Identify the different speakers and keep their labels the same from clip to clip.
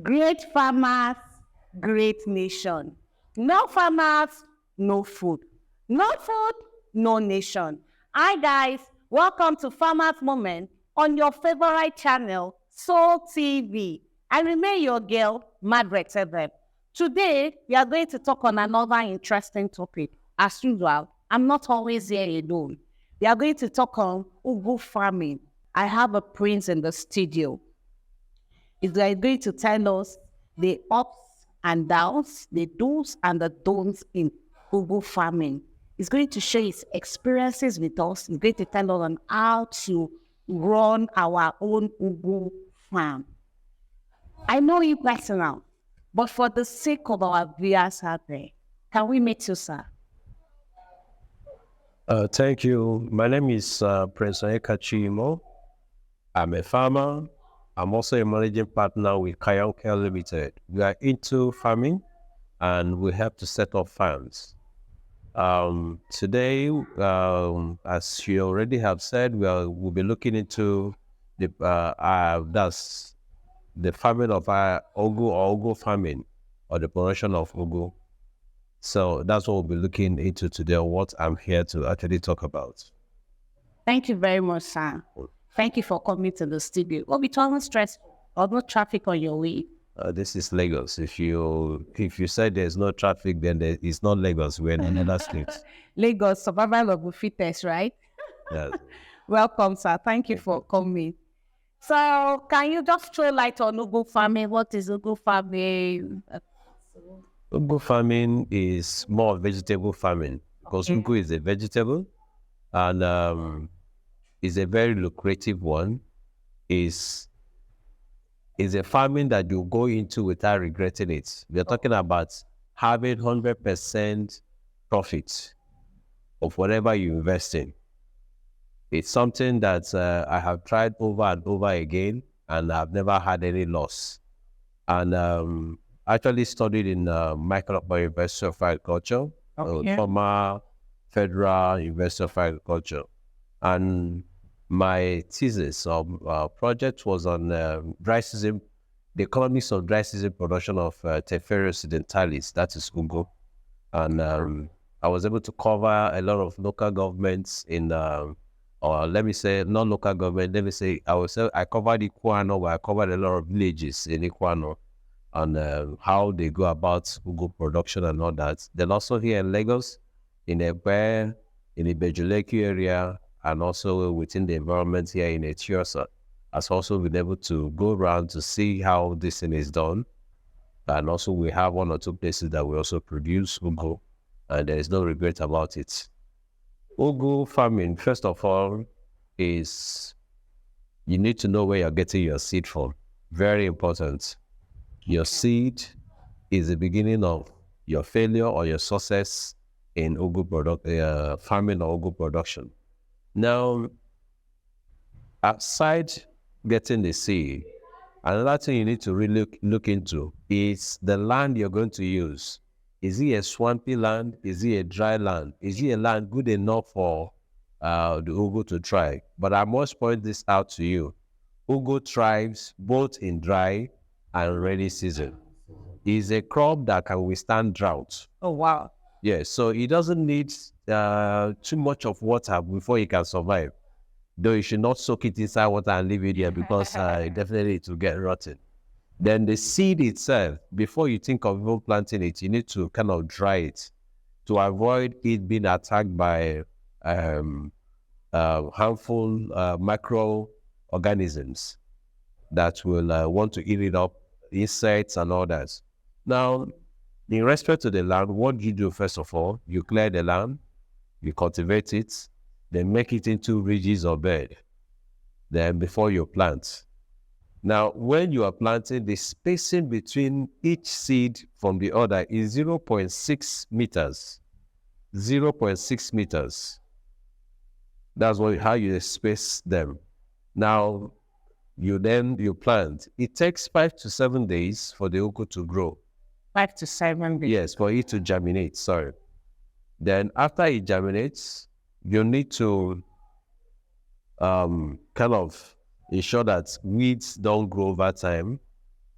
Speaker 1: Great farmers, great nation. No farmers, no food. No food, no nation. Hi guys, welcome to Farmers Moment on your favorite channel, Soul TV. I remain your girl, Margaret Edem. Today, we are going to talk on another interesting topic. As usual, I'm not always here alone. We are going to talk on ugu farming. I have a prince in the studio. Is going to tell us the ups and downs, the do's and the don'ts in ugu farming. He's going to share his experiences with us. He's going to tell us on how to run our own ugu farm. I know you personal, but for the sake of our viewers out there, can we meet you, sir?
Speaker 2: Thank you. My name is Prince Onyeka Chimo. I'm a farmer. I'm also a managing partner with Kayan Care Limited. We are into farming and we help to set up farms. Today, as you already have said, we'll be looking into that's the farming of ugu or ugu farming or the production of ugu. So that's what we'll be looking into today, what I'm here to actually talk about.
Speaker 1: Thank you very much, sir. Thank you for coming to the studio. Will be too stressful or no traffic on your way?
Speaker 2: This is Lagos. If you said there's no traffic, then it's not Lagos. We're in another state.
Speaker 1: Lagos, survival of the fittest, right?
Speaker 2: Yes.
Speaker 1: Welcome, sir. Thank you for coming. So, can you just throw light on ugu farming? What is ugu farming?
Speaker 2: Ugu farming is more vegetable farming because ugu is a vegetable and is a very lucrative one. Is a farming that you go into without regretting it. We're talking about having 100% profit of whatever you invest in. It's something that I have tried over and over again, and I've never had any loss. And actually studied in Microsoft University of Agriculture, former Federal University of Agriculture, and my thesis or project was on dry season, the economics of dry season production of Tephra occidentalis, that is ugu. And I was able to cover a lot of local governments in, or let me say, not local government, let me say, I covered Ikwano, where I covered a lot of villages in Ikwano on how they go about ugu production and all that. Then also here in Lagos, in Epe, in the Bejuleki area, and also within the environment here in Etiosa, has also been able to go around to see how this thing is done. And also we have one or two places that we also produce ugu, and there is no regret about it. Ugu farming, first of all, is you need to know where you're getting your seed from. Very important. Your seed is the beginning of your failure or your success in ugu farming or ugu production. Now, outside getting the seed, another thing you need to really look into is the land you're going to use. Is it a swampy land? Is it a dry land? Is it a land good enough for the ugu to thrive? But I must point this out to you. Ugu thrives both in dry and rainy season. It's a crop that can withstand drought.
Speaker 1: Oh, wow.
Speaker 2: Yes, so it doesn't need too much of water before it can survive. Though you should not soak it inside water and leave it there because definitely it will get rotten. Then the seed itself, before you think of even planting it, you need to kind of dry it to avoid it being attacked by harmful microorganisms that will want to eat it up, insects and all that. Now, in respect to the land, what do you do first of all? You clear the land, you cultivate it, then make it into ridges or bed. Then before you plant. Now, when you are planting, the spacing between each seed from the other is 0.6 meters. 0.6 meters. That's how you space them. Now, you plant. It takes 5 to 7 days for the ugu to grow.
Speaker 1: 5 to 7 days.
Speaker 2: Yes, for it to germinate, sorry. Then after it germinates, you need to kind of ensure that weeds don't grow over time.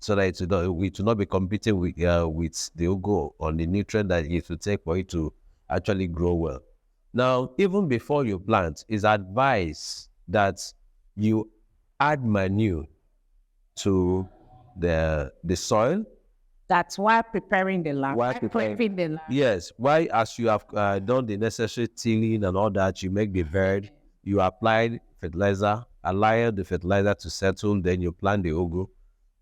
Speaker 2: so that it will not be competing with the ugu on the nutrient that it will take for it to actually grow well. Now, even before you plant, it's advised that you add manure to the soil.
Speaker 1: That's why preparing the land.
Speaker 2: While
Speaker 1: Why
Speaker 2: preparing-
Speaker 1: prepping the land.
Speaker 2: Yes, why as you have done the necessary tilling and all that, you make the bed, you apply fertilizer, allow the fertilizer to settle, then you plant the ugu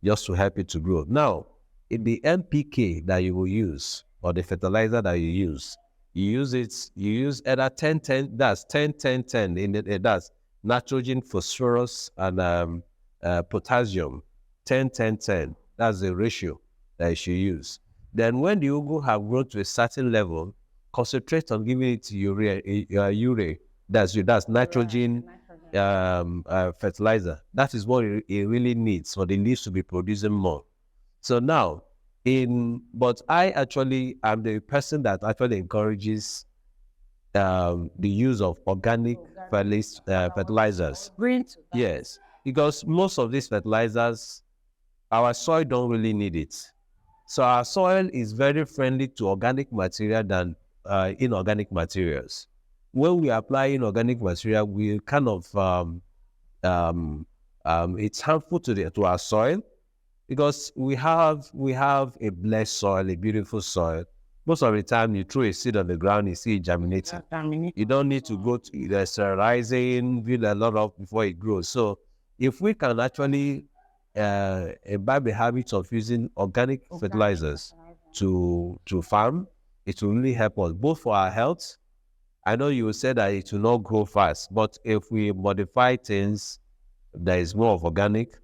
Speaker 2: just to help it to grow. Now, in the NPK that you will use, or the fertilizer that you use either 10-10, that's 10-10-10, that's nitrogen, phosphorus, and potassium, 10-10-10. That's the ratio that you should use. Then when the ugu have grown to a certain level, concentrate on giving it urea. That's nitrogen fertilizer. That is what it really needs for the leaves to be producing more. So now, but I actually am the person that actually encourages the use of organic fertilizers.
Speaker 1: Green to that.
Speaker 2: Yes, because most of these fertilizers, our soil don't really need it. So our soil is very friendly to organic material than inorganic materials. When we apply inorganic material, we kind of it's harmful to our soil, because we have a blessed soil, a beautiful soil. Most of the time, you throw a seed on the ground, you see it germinating. You don't need to go to the sterilizing, build a lot of before it grows. So if we can actually imbibe the habit of using organic fertilizers to farm, it will really help us, both for our health. I know you said that it will not grow fast, but if we modify things that is more of organic,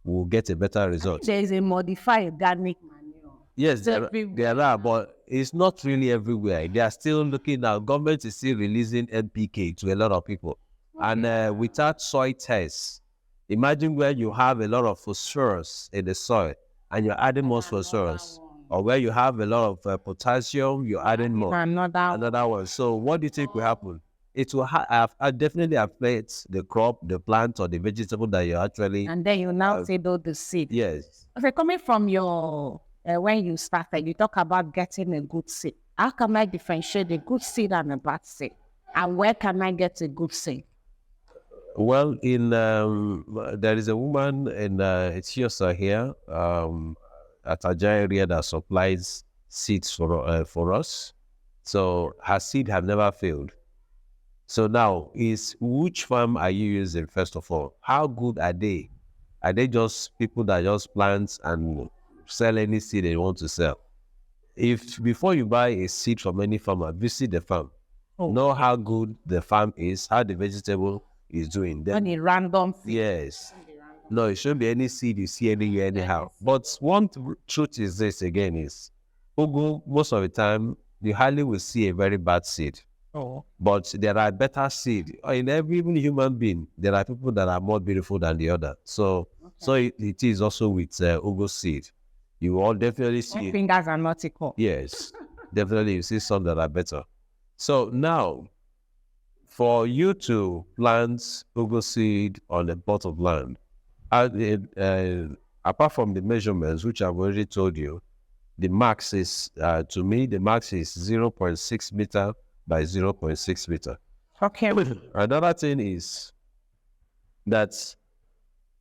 Speaker 2: we'll get a better result.
Speaker 1: There is a modified organic manure.
Speaker 2: Yes, there are, but it's not really everywhere. They are still looking at, government is still releasing NPK to a lot of people. And without soil tests, imagine where you have a lot of phosphorus in the soil and you're adding more phosphorus, or where you have a lot of potassium, you're adding more. Another one. So what do you think will happen? It will definitely affect the crop, the plant, or the vegetable that you're actually...
Speaker 1: And then you now say the seed.
Speaker 2: Yes.
Speaker 1: Okay, coming from your, when you started, you talk about getting a good seed. How can I differentiate a good seed and a bad seed? And where can I get a good seed?
Speaker 2: Well, there is a woman in Ethiopia here at Aja area that supplies seeds for us. So her seed have never failed. So now, which farm are you using, first of all? How good are they? Are they just people that just plant and sell any seed they want to sell? If before you buy a seed from any farmer, visit the farm. Know how good the farm is, how the vegetable is doing. Then,
Speaker 1: Any random seed.
Speaker 2: yes. No, it shouldn't be any seed you see anywhere, anyhow. But one truth is this again is, ugu, most of the time, you hardly will see a very bad seed. But there are better seed. In every even human being, there are people that are more beautiful than the other. So it is also with ugu seed. You will definitely see.
Speaker 1: Fingers are not equal.
Speaker 2: Yes, definitely you see some that are better. So now, for you to plant ugu seed on a plot of land, apart from the measurements, which I've already told you, the max is, to me, the max is 0.6 meter by 0.6 meter.
Speaker 1: Okay.
Speaker 2: Another thing is that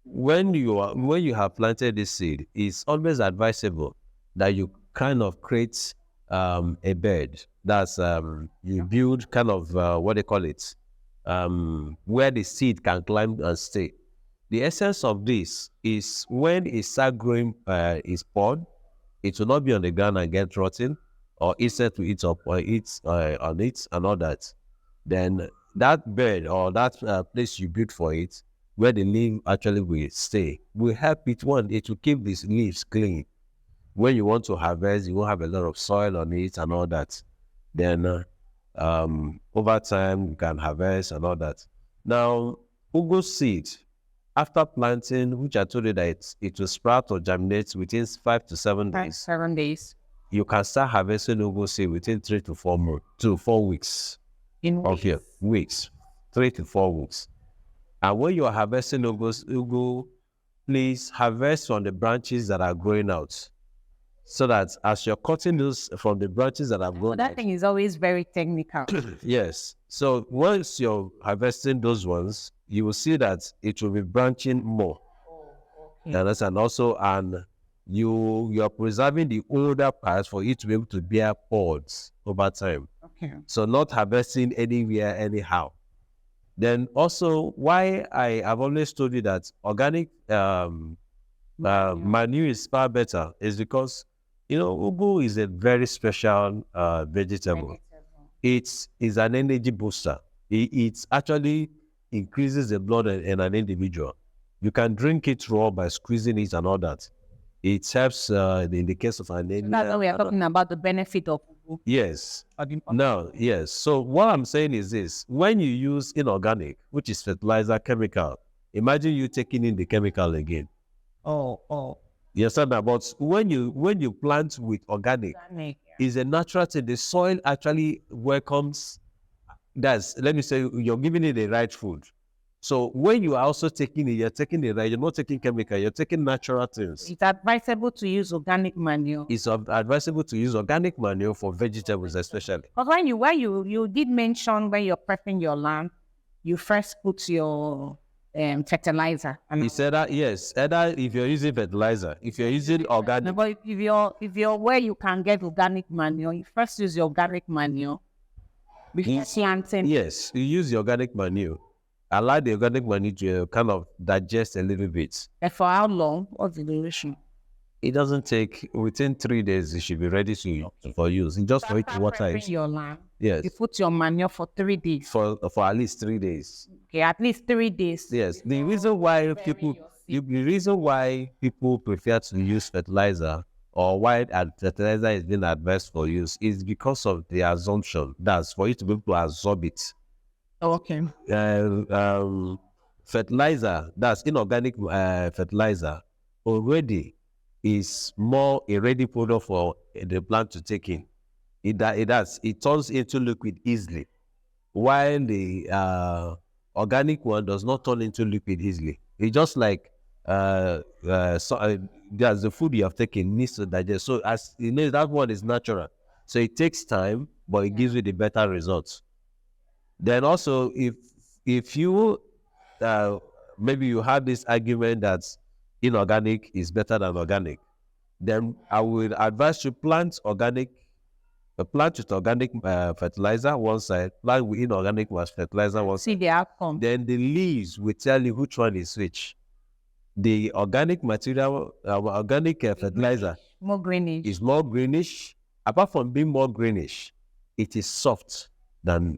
Speaker 2: when you have planted this seed, it's always advisable that you kind of create a bed. That's you build kind of what they call it, where the seed can climb and stay. The essence of this is when it starts growing its pod, it will not be on the ground and get rotten, or insect to eat up or eat on it and all that. Then that bed or that place you built for it, where the leaf actually will stay, will help it. One, it will keep these leaves clean. When you want to harvest, you won't have a lot of soil on it and all that. Then over time, you can harvest and all that. Now, ugu seed, after planting, which I told you that it will sprout or germinate within 5 to 7 days.
Speaker 1: 7 days.
Speaker 2: You can start harvesting ugu seed within 3 to 4 weeks.
Speaker 1: In
Speaker 2: Weeks. 3 to 4 weeks. And when you are harvesting ugu, please harvest from the branches that are growing out. So that as you're cutting those from the branches that have grown
Speaker 1: That
Speaker 2: out,
Speaker 1: thing is always very technical.
Speaker 2: yes. So once you're harvesting those ones, you will see that it will be branching more.
Speaker 1: Okay.
Speaker 2: And also, and you're preserving the older parts for it to be able to bear pods over time.
Speaker 1: Okay.
Speaker 2: So not harvesting anywhere anyhow. Then also, why I have always told you that organic manure is far better is because ugu is a very special vegetable. It is an energy booster. It actually increases the blood in an individual. You can drink it raw by squeezing it and all that. It helps in the case of anemia.
Speaker 1: That's why we are talking about the benefit of ugu.
Speaker 2: Yes. No, yes. So what I'm saying is this: when you use inorganic, which is fertilizer chemical, imagine you taking in the chemical again.
Speaker 1: Oh.
Speaker 2: Yes, sir. But when you plant with organic, it's a natural thing. The soil actually welcomes. Let me say, you're giving it the right food. So when you are also taking it, you're taking the right. You're not taking chemical. You're taking natural things.
Speaker 1: It's advisable to use organic manure.
Speaker 2: It's advisable to use organic manure for vegetables, especially.
Speaker 1: Because when you did mention when you're prepping your land, you first put your fertilizer. And
Speaker 2: He said that yes, either if you're using fertilizer, if you're using organic,
Speaker 1: but if you're where you can get organic manure, you first use your organic manure.
Speaker 2: Yes, you use the organic manure. Allow the organic manure to kind of digest a little bit.
Speaker 1: And for how long? What's the duration?
Speaker 2: It doesn't take, within 3 days, it should be ready for use. It's just for it to water it.
Speaker 1: Your land.
Speaker 2: Yes.
Speaker 1: You put your manure for 3 days.
Speaker 2: For at least 3 days.
Speaker 1: Okay, at least 3 days.
Speaker 2: Yes. The reason why people prefer to use fertilizer or why fertilizer is being advised for use is because of the assumption that's for you to be able to absorb it.
Speaker 1: Oh, okay.
Speaker 2: Fertilizer, that's inorganic fertilizer, already is more a ready product for the plant to take in. It turns into liquid easily, while the organic one does not turn into liquid easily. It's just like there's the food you have taken needs to digest. So as you know, that one is natural. So it takes time, but it gives you the better results. Then also, if you maybe you have this argument that inorganic is better than organic, then I would advise you plant with organic fertilizer one side, plant with inorganic fertilizer one side.
Speaker 1: See the outcome.
Speaker 2: Then the leaves will tell you which one is which. The organic material, organic fertilizer,
Speaker 1: more greenish.
Speaker 2: is more greenish. Apart from being more greenish, it is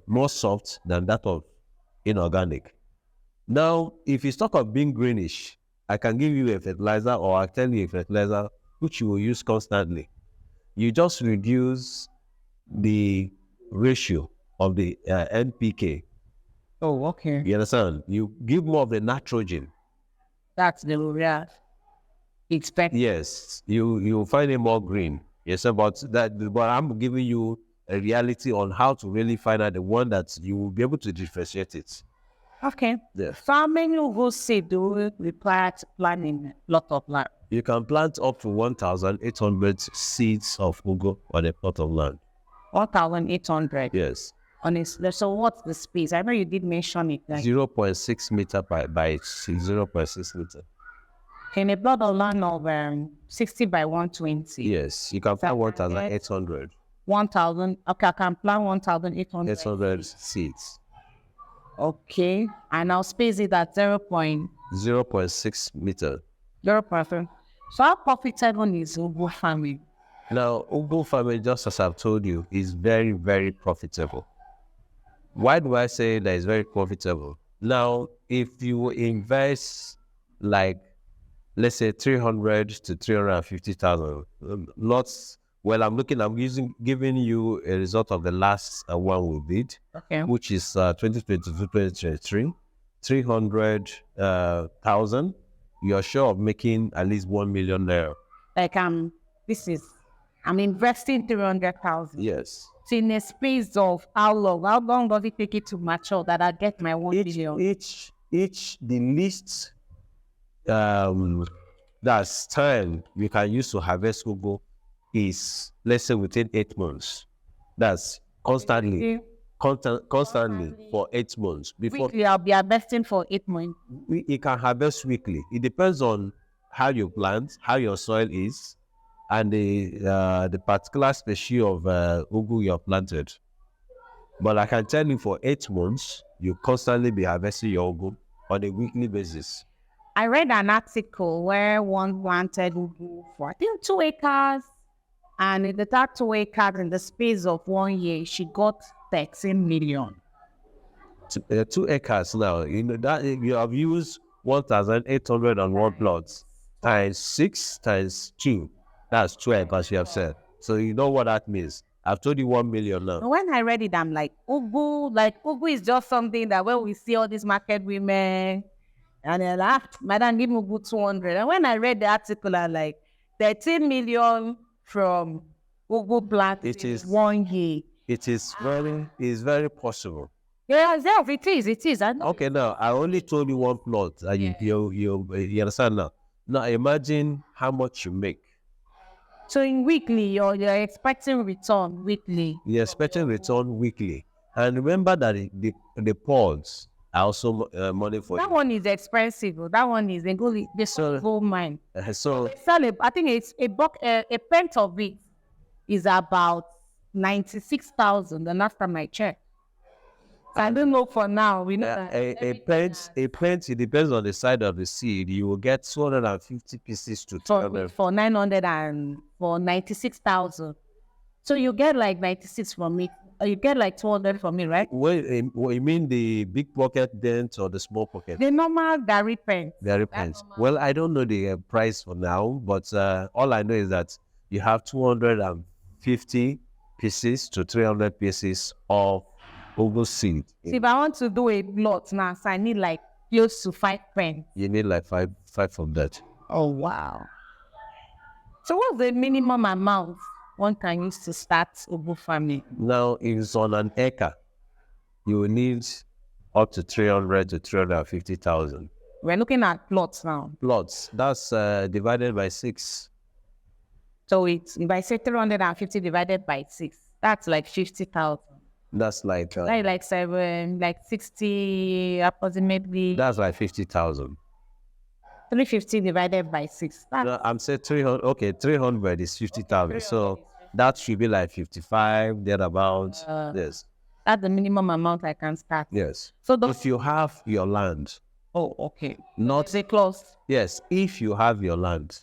Speaker 2: more soft than that of inorganic. Now, if you talk of being greenish, I can give you a fertilizer, or I'll tell you a fertilizer which you will use constantly. You just reduce the ratio of the NPK.
Speaker 1: Oh, okay.
Speaker 2: You understand? You give more of the nitrogen.
Speaker 1: That's the urea. It's better.
Speaker 2: Yes, you find it more green. Yes, but I'm giving you a reality on how to really find out the one that you will be able to differentiate it.
Speaker 1: Okay.
Speaker 2: Yes.
Speaker 1: So how many ugu seed do we require to plant in a plot of land?
Speaker 2: You can plant up to 1,800 seeds of ugu on a plot of land.
Speaker 1: 1,800?
Speaker 2: Yes.
Speaker 1: Honestly, so what's the space? I know you did mention it. Like
Speaker 2: 0.6 meter by 0.6 meter.
Speaker 1: in a plot of land of 60 by 120.
Speaker 2: Yes, you can plant 1,800.
Speaker 1: 1,000. Okay, I can plant 1,800.
Speaker 2: 800 seeds.
Speaker 1: Okay, and I'll space it at
Speaker 2: 0.6 meter.
Speaker 1: 0.0. So how profitable is ugu farming?
Speaker 2: Now, ugu farming, just as I've told you, is very, very profitable. Why do I say that it's very profitable? Now, if you invest like, let's say 300 to 350,000, giving you a result of the last one we did,
Speaker 1: okay,
Speaker 2: which is 2022-2023, 300,000. You're sure of making at least 1 million naira.
Speaker 1: Like I'm investing 300,000.
Speaker 2: Yes.
Speaker 1: So in a space of how long? How long does it take it to mature that I get my 1 million?
Speaker 2: The least that's time you can use to harvest ugu is, let's say, within 8 months. That's constantly for 8 months. Before
Speaker 1: Weekly, I'll be harvesting for 8 months.
Speaker 2: you can harvest weekly. It depends on how you plant, how your soil is, and the particular species of ugu you're planted. But I can tell you, for 8 months, you constantly be harvesting your ugu on a weekly basis.
Speaker 1: I read an article where one planted ugu for, I think, 2 acres. And in that 2 acres, in the space of 1 year, she got 13 million.
Speaker 2: 2 acres now, you know that you have used 1,801 plots times 6 times 2. That's 12, as you have said. So you know what that means. I've told you 1 million now.
Speaker 1: When I read it, I'm like ugu is just something that when we see all these market women, and they're like, madam, give me ugu 200. And when I read the article, I'm like, 13 million from ugu plant
Speaker 2: It is
Speaker 1: 1 year.
Speaker 2: It is very possible.
Speaker 1: Yes, it is. I know.
Speaker 2: Okay, now I only told you one plot. You understand now? Now imagine how much you make.
Speaker 1: So in weekly, you're expecting return weekly.
Speaker 2: You're expecting return weekly, and remember that the pods are also money for
Speaker 1: That
Speaker 2: you.
Speaker 1: one is expensive. That one is a gold mine.
Speaker 2: So
Speaker 1: I think it's a pint of it is about 96,000. The last time I checked. So I don't know for now. We know that
Speaker 2: a plant, it depends on the side of the seed. You will get 250 pieces to 300.
Speaker 1: for 900 and for 96,000. So you get like 96 from me. You get like 200 from me, right?
Speaker 2: Well, you mean the big pocket dent or the small pocket?
Speaker 1: The normal Gary pen.
Speaker 2: Very pence. Well, I don't know the price for now, but all I know is that you have 250 pieces to 300 pieces of ugu seed.
Speaker 1: So if I want to do a lot now, so I need like close to 5 pence.
Speaker 2: You need like five of that.
Speaker 1: Oh, wow. So what's the minimum amount one can use to start ugu farming?
Speaker 2: Now, if it's on an acre, you will need up to 300 to 350,000.
Speaker 1: We're looking at plots now.
Speaker 2: Plots. That's divided by 6.
Speaker 1: So it's, if I say 350 divided by 6, that's like 50,000.
Speaker 2: That's like
Speaker 1: Like 60 approximately.
Speaker 2: that's like 50,000.
Speaker 1: 350 divided by 6.
Speaker 2: No, I'm saying 300. Okay, 300 is 50,000. So that should be like 55 thereabouts. Yes.
Speaker 1: That's the minimum amount I can start.
Speaker 2: Yes.
Speaker 1: So
Speaker 2: If you have your land,
Speaker 1: oh, okay.
Speaker 2: not
Speaker 1: Is it close?
Speaker 2: yes. If you have your land,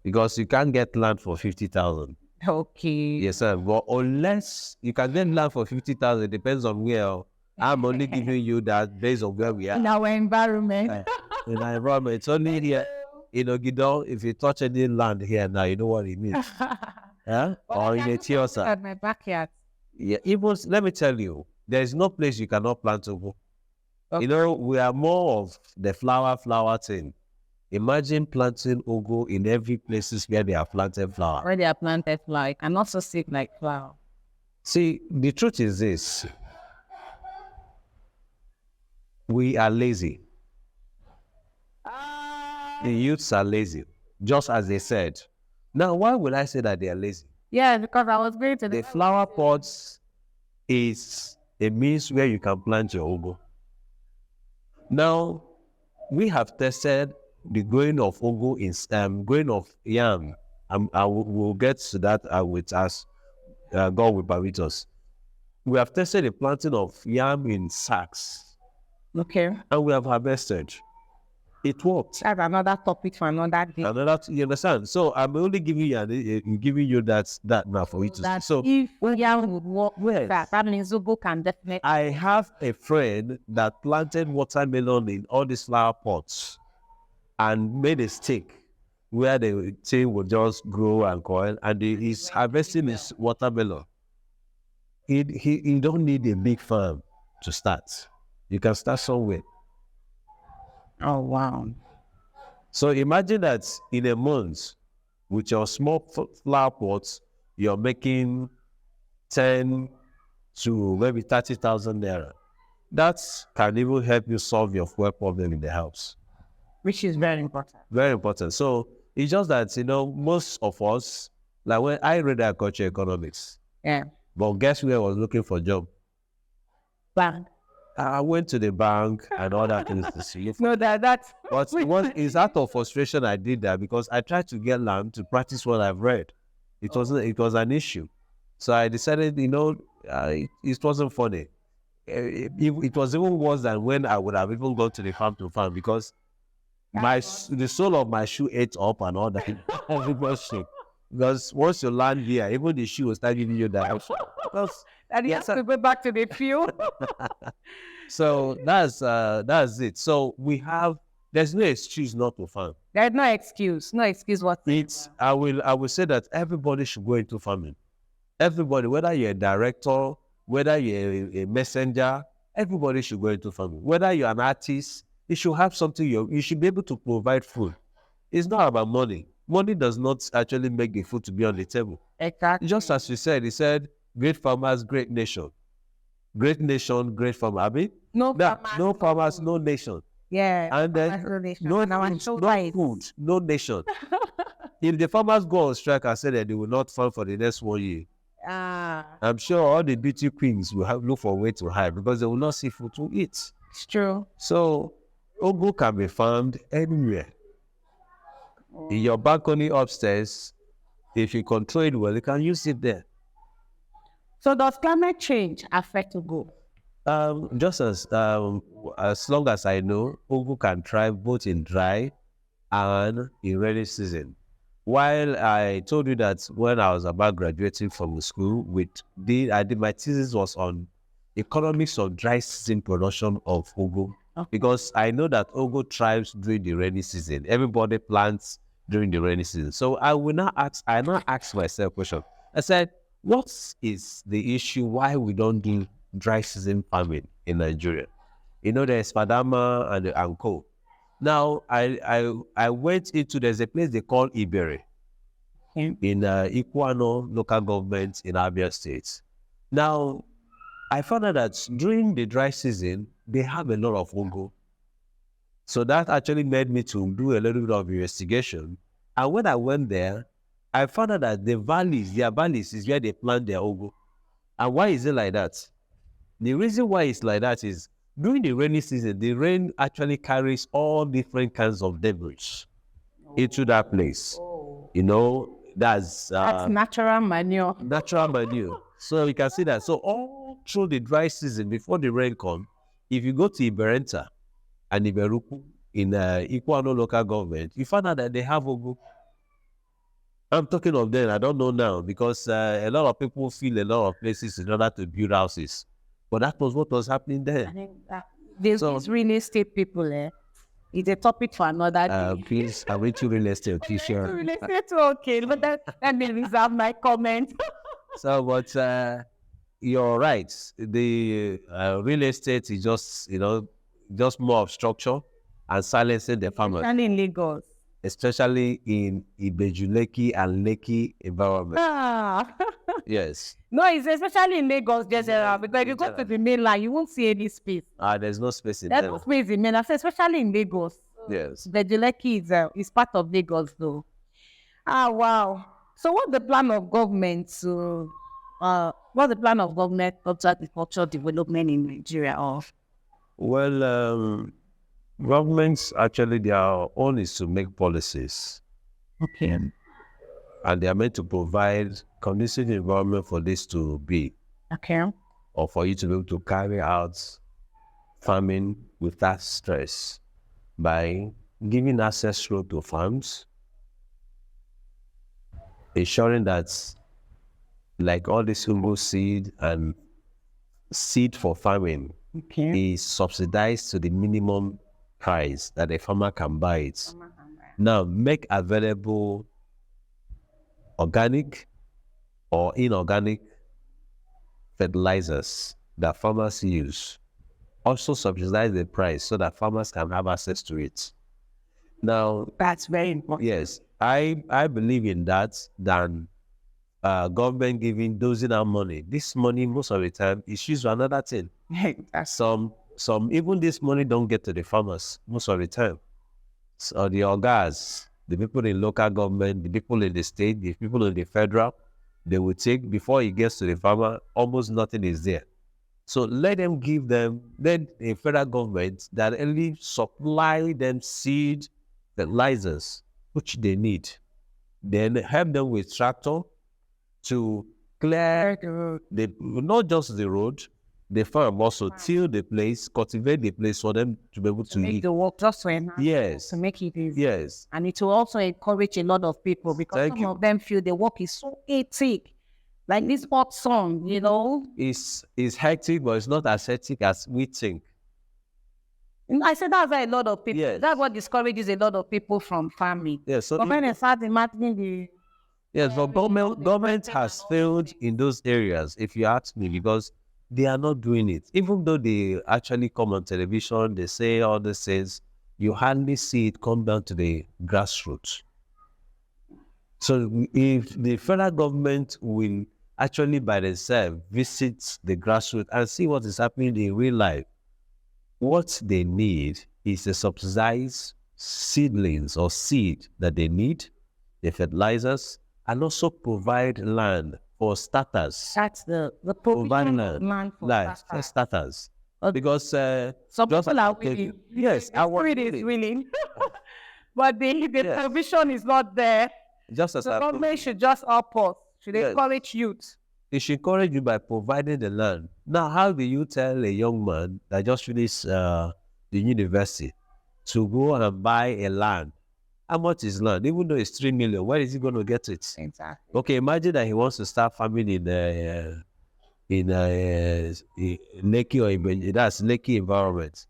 Speaker 2: because you can't get land for 50,000.
Speaker 1: Okay.
Speaker 2: Yes, sir. But unless you can get land for 50,000, it depends on where. I'm only giving you that based on where we are.
Speaker 1: In our environment.
Speaker 2: In our environment, it's only here in Ogidon. If you touch any land here now, you know what it means. Yeah? Or in Etiosa.
Speaker 1: At my backyard.
Speaker 2: Yeah. Even let me tell you, there is no place you cannot plant ugu.
Speaker 1: Okay.
Speaker 2: You know, we are more of the flower thing. Imagine planting ugu in every places where they are planted flower.
Speaker 1: Where they are planted flower. It can also sit like flower.
Speaker 2: See, the truth is this. We are lazy. The youths are lazy, just as they said. Now, why would I say that they are lazy?
Speaker 1: Yeah, because I was going to
Speaker 2: The flower pots is a means where you can plant your ugu. Now, we have tested the growing of ugu in growing of yam. We'll get to that with us. God will permit us. We have tested the planting of yam in sacks.
Speaker 1: Okay.
Speaker 2: And we have harvested. It worked.
Speaker 1: That's another topic for another day.
Speaker 2: You understand? So I'm only giving you that now for you to
Speaker 1: That
Speaker 2: so
Speaker 1: if yam would work,
Speaker 2: Yes.
Speaker 1: that means ugu can definitely.
Speaker 2: I have a friend that planted watermelon in all these flower pots and made a stick where the thing would just grow and coil, and he's harvesting his watermelon. He don't need a big farm to start. You can start somewhere.
Speaker 1: Oh, wow.
Speaker 2: So imagine that in a month, with your small flower pots, you're making 10 to maybe 30,000 naira. That can even help you solve your fuel problem in the house.
Speaker 1: Which is very important.
Speaker 2: Very important. So it's just that, most of us, like when I read agriculture economics,
Speaker 1: Yeah.
Speaker 2: but guess where I was looking for a job?
Speaker 1: Bank.
Speaker 2: I went to the bank and all that things to see.
Speaker 1: No, that's.
Speaker 2: But it's out of frustration I did that because I tried to get land to practice what I've read. It was an issue. So I decided, it wasn't funny. It was even worse than when I would have even gone to the farm to farm because the sole of my shoe ate up and all that. It was shit. Because once you land here, even the shoe will start giving you that.
Speaker 1: And you have to go back to the field.
Speaker 2: So that's it. So there's no excuse not to farm.
Speaker 1: There's no excuse. No excuse whatsoever.
Speaker 2: I will say that everybody should go into farming. Everybody, whether you're a director, whether you're a messenger, everybody should go into farming. Whether you're an artist, you should have something, you should be able to provide food. It's not about money. Money does not actually make the food to be on the table.
Speaker 1: Exactly.
Speaker 2: Just as you said, he said, great farmers, great nation. Great nation, great farmer. I mean,
Speaker 1: no
Speaker 2: farmers, no nation.
Speaker 1: Yeah.
Speaker 2: And then no food, no nation. If the farmers go on strike and say that they will not farm for the next 1 year, I'm sure all the beauty queens will look for a way to hide because they will not see food to eat.
Speaker 1: It's true.
Speaker 2: So, ugu can be farmed anywhere. In your balcony upstairs, if you control it well, you can use it there.
Speaker 1: So does climate change affect ugu?
Speaker 2: Just as long as I know, ugu can thrive both in dry and in rainy season. While I told you that when I was about graduating from the school, my thesis was on economics of dry season production of ugu. Okay. Because I know that ugu thrives during the rainy season. Everybody plants during the rainy season. So I now ask myself a question. I said, what is the issue why we don't do dry season farming in Nigeria? There's Padama and Anko. Now, I went into, there's a place they call Ibere in Ikuano local government in Abia State. Now, I found out that during the dry season, they have a lot of ugu. So that actually made me to do a little bit of investigation. And when I went there, I found out that their valleys is where they plant their ugu. And why is it like that? The reason why it's like that is during the rainy season, the rain actually carries all different kinds of debris into that place. That's
Speaker 1: natural manure.
Speaker 2: Natural manure. So you can see that. So all through the dry season, before the rain comes, if you go to Iberenta and Iberuku in Ikuano local government, you find out that they have ugu. I'm talking of them. I don't know now because a lot of people fill a lot of places in order to build houses. But that was what was happening there.
Speaker 1: I think these real estate people, it's a topic for another day.
Speaker 2: Please, I went to real estate.
Speaker 1: Real estate, okay, but that may reserve my comment.
Speaker 2: So, but you're right. The real estate is just more of structure and silencing the farmers.
Speaker 1: Especially in Lagos.
Speaker 2: Especially in Ibejuleki and Lekki environment. Yes.
Speaker 1: No, it's especially in Lagos, because if you go to the mainland, you won't see any space.
Speaker 2: There's no space in
Speaker 1: there. There's no space in mainland, especially in Lagos.
Speaker 2: Yes.
Speaker 1: Ibejuleki is part of Lagos, though. Wow. So what's the plan of government to agricultural development in Nigeria?
Speaker 2: Well, governments actually, their own is to make policies.
Speaker 1: Okay.
Speaker 2: And they are meant to provide conducive environment for this to be.
Speaker 1: Okay.
Speaker 2: Or for you to be able to carry out farming without stress by giving access road to farms, ensuring that like all this humble seed and seed for farming is subsidized to the minimum price that a farmer can buy it. Now, make available organic or inorganic fertilizers that farmers use. Also subsidize the price so that farmers can have access to it. Now,
Speaker 1: that's very important.
Speaker 2: Yes, I believe in that than government dosing out money. This money, most of the time, is used for another thing. Some even this money don't get to the farmers most of the time. or the ogas, the people in local government, the people in the state, the people in the federal, they will take, before it gets to the farmer, almost nothing is there. So let them give them, then a federal government that only supply them seed, fertilizers, which they need. Then help them with tractor to clear not just the road, the farm also till the place, cultivate the place for them to be able to
Speaker 1: make
Speaker 2: eat.
Speaker 1: the work just to enhance,
Speaker 2: Yes.
Speaker 1: to make it easy.
Speaker 2: Yes.
Speaker 1: And it will also encourage a lot of people because some of them feel the work is so hectic. Like this hot sun, you know.
Speaker 2: It's hectic, but it's not as hectic as we think.
Speaker 1: I said that's why a lot of people,
Speaker 2: Yes.
Speaker 1: that's what discourages a lot of people from farming.
Speaker 2: Yes. So
Speaker 1: but when they start imagining the...
Speaker 2: Yes, but government has failed in those areas, if you ask me, because they are not doing it. Even though they actually come on television, they say all these things, you hardly see it come down to the grassroots. So if the federal government will actually by themselves visit the grassroots and see what is happening in real life, what they need is the subsidized seedlings or seed that they need, the fertilizers, and also provide land for starters.
Speaker 1: That's the provision of land for
Speaker 2: starters. Because
Speaker 1: some people are willing.
Speaker 2: Yes,
Speaker 1: the spirit is willing. But the provision is not there.
Speaker 2: Just as
Speaker 1: the government should just help us. Should encourage youth.
Speaker 2: It should encourage you by providing the land. Now, how do you tell a young man that just finished the university to go and buy a land? How much is land? Even though it's 3 million, where is he going to get it?
Speaker 1: Exactly.
Speaker 2: Okay, imagine that he wants to start farming in Lekki or that's Lekki environment.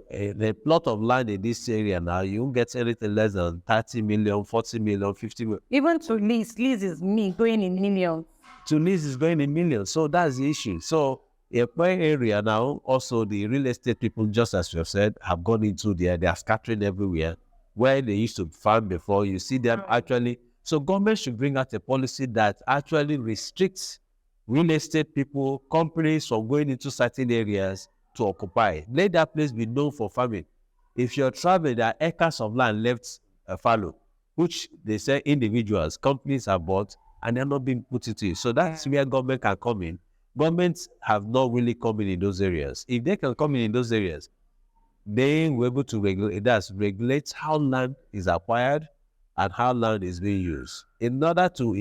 Speaker 2: The plot of land in this area now, you won't get anything less than 30 million, 40 million, 50 million.
Speaker 1: Even to lease is going in millions.
Speaker 2: To lease is going in millions. So that's the issue. So in my area now, also the real estate people, just as you have said, have gone into there. They are scattering everywhere. Where they used to farm before, you see them actually. So government should bring out a policy that actually restricts real estate people, companies from going into certain areas to occupy. Let that place be known for farming. If you're traveling, there are acres of land left fallow, which they say individuals, companies have bought, and they're not being put into it. So that's where government can come in. Governments have not really come in those areas. If they can come in those areas, they will be able to regulate how land is acquired and how land is being used in order to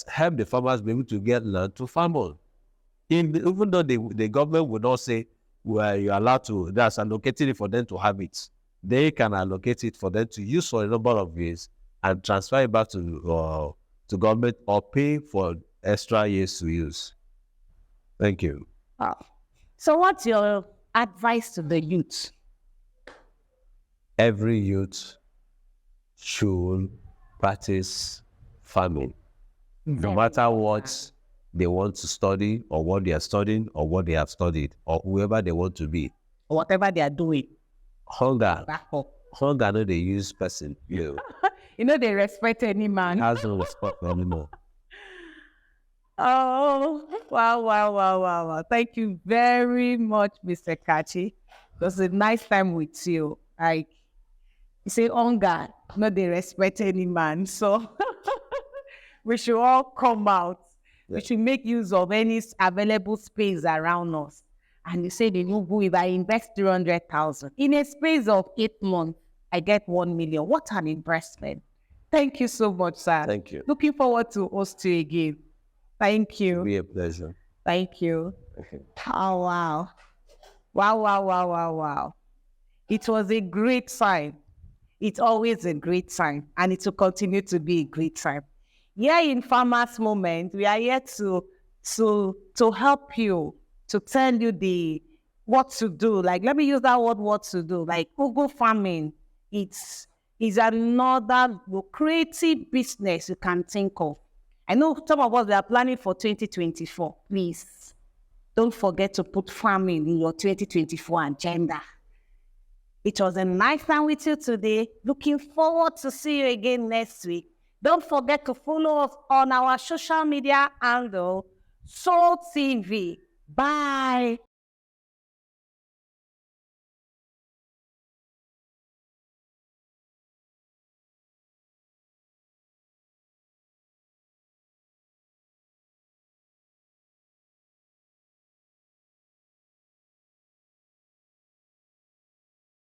Speaker 2: help the farmers be able to get land to farm on. Even though the government would not say, well, you're allowed to, that's allocated it for them to have it. They can allocate it for them to use for a number of years and transfer it back to government or pay for extra years to use. Thank you.
Speaker 1: So what's your advice to the youth?
Speaker 2: Every youth should practice farming. No matter what they want to study or what they are studying or what they have studied or whoever they want to be.
Speaker 1: Or whatever they are doing.
Speaker 2: Hunger no they use person. You
Speaker 1: know they respect any man.
Speaker 2: Has no respect anymore.
Speaker 1: Oh, wow. Thank you very much, Mr. Kachi. It was a nice time with you. Like, you say hunger, no they respect any man. So we should all come out. Yeah. We should make use of any available space around us. And you say, if I invest 300,000 in a space of 8 months, I get 1 million. What an investment. Thank you so much, sir.
Speaker 2: Thank you.
Speaker 1: Looking forward to host you again. Thank you.
Speaker 2: It'll be a pleasure.
Speaker 1: Thank you.
Speaker 2: Okay.
Speaker 1: Oh, wow. Wow. It was a great time. It's always a great time. And it will continue to be a great time. Here in Farmers Moment, we are here to help you, to tell you what to do. Like, let me use that word, what to do. Like, Ugu farming, it's another creative business you can think of. I know some of us are planning for 2024. Please, don't forget to put farming in your 2024 agenda. It was a nice time with you today. Looking forward to see you again next week. Don't forget to follow us on our social media handle, Soul TV. Bye.